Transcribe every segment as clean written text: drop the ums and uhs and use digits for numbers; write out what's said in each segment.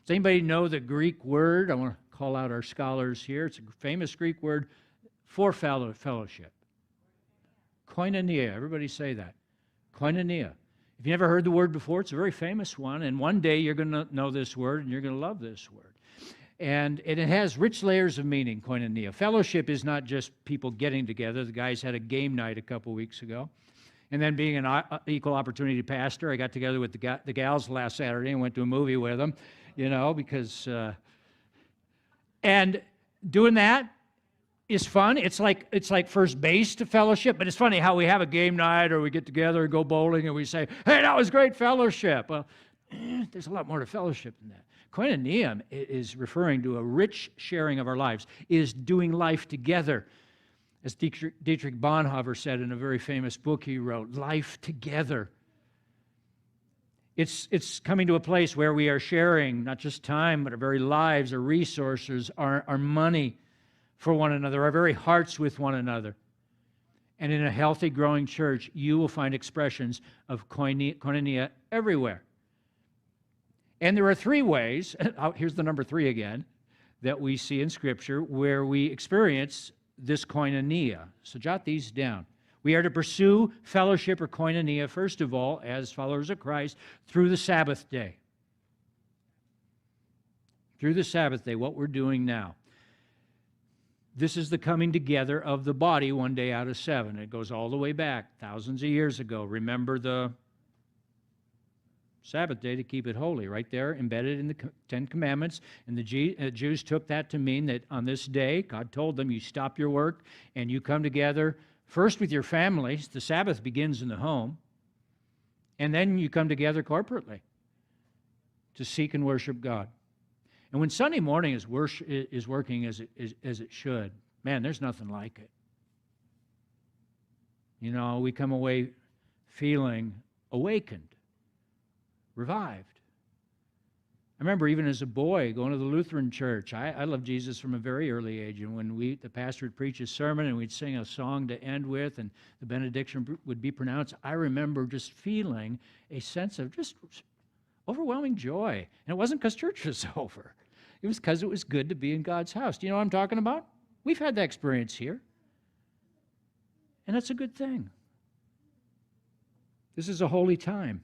Does anybody know the Greek word? I want to call out our scholars here. It's a famous Greek word for fellowship. Koinonia. Everybody say that. Koinonia. If you never heard the word before, it's a very famous one, and one day you're going to know this word and you're going to love this word. And it has rich layers of meaning, koinonia. Fellowship is not just people getting together. The guys had a game night a couple weeks ago. And then being an equal opportunity pastor, I got together with the gals last Saturday and went to a movie with them, because... and doing that is fun. It's like first base to fellowship, but it's funny how we have a game night or we get together and go bowling and we say, hey, that was great fellowship. Well, there's a lot more to fellowship than that. Koinonia is referring to a rich sharing of our lives, is doing life together. As Dietrich Bonhoeffer said in a very famous book he wrote, life together. It's coming to a place where we are sharing not just time, but our very lives, our resources, our money for one another, our very hearts with one another. And in a healthy, growing church, you will find expressions of koinonia everywhere. And there are three ways, here's the number 3 again, that we see in Scripture where we experience this koinonia. So jot these down. We are to pursue fellowship or koinonia, first of all, as followers of Christ, through the Sabbath day. Through the Sabbath day, what we're doing now. This is the coming together of the body one day out of 7. It goes all the way back, thousands of years ago. Remember the Sabbath day to keep it holy, right there, embedded in the 10 Commandments. And the Jews took that to mean that on this day, God told them, you stop your work and you come together first with your families. The Sabbath begins in the home. And then you come together corporately to seek and worship God. And when Sunday morning is working as it should, man, there's nothing like it. We come away feeling awakened, revived. I remember even as a boy going to the Lutheran church. I loved Jesus from a very early age, and when the pastor would preach his sermon and we'd sing a song to end with and the benediction would be pronounced, I remember just feeling a sense of just overwhelming joy. And it wasn't because church was over. It was because it was good to be in God's house. Do you know what I'm talking about? We've had that experience here. And that's a good thing. This is a holy time.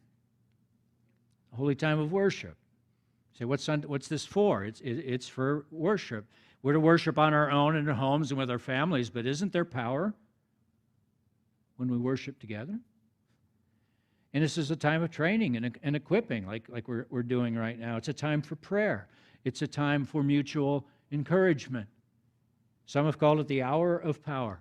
A holy time of worship. You say, what's this for? It's for worship. We're to worship on our own in our homes and with our families, but isn't there power when we worship together? And this is a time of training and equipping like we're doing right now. It's a time for prayer. It's a time for mutual encouragement. Some have called it the hour of power.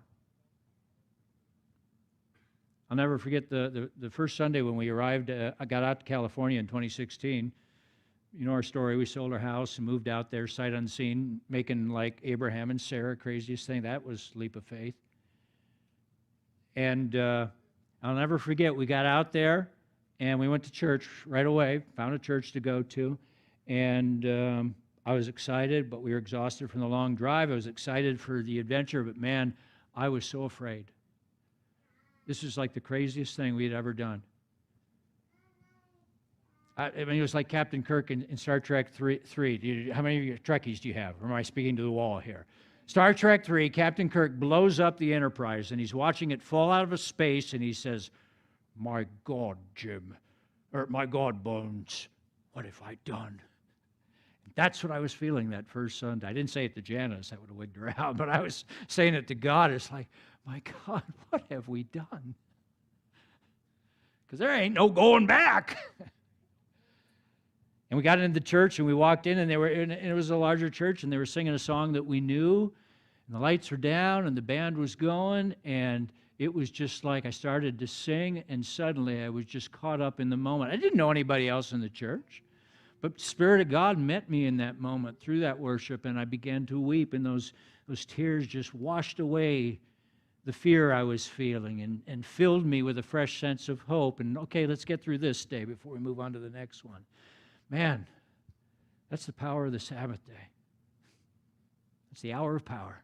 I'll never forget the first Sunday when we arrived. I got out to California in 2016. You know our story. We sold our house and moved out there sight unseen, making like Abraham and Sarah, craziest thing. That was a leap of faith. And I'll never forget, we got out there and we went to church right away, found a church to go to. And I was excited, but we were exhausted from the long drive. I was excited for the adventure, but man, I was so afraid. This was like the craziest thing we had ever done. I mean, it was like Captain Kirk in Star Trek 3. How many of you Trekkies do you have? Or am I speaking to the wall here? Star Trek 3, Captain Kirk blows up the Enterprise, and he's watching it fall out of space, and he says, "My God, Jim, or my God, Bones, what have I done?" That's what I was feeling that first Sunday. I didn't say it to Janice, I would have wigged her out, but I was saying it to God. It's like, my God, what have we done? Because there ain't no going back. And we got into the church and we walked in, and it was a larger church, and they were singing a song that we knew, and the lights were down and the band was going, and it was just like I started to sing, and suddenly I was just caught up in the moment. I didn't know anybody else in the church, but the Spirit of God met me in that moment through that worship, and I began to weep, and those tears just washed away the fear I was feeling and filled me with a fresh sense of hope. And okay, let's get through this day before we move on to the next one. Man, that's the power of the Sabbath day. It's the hour of power.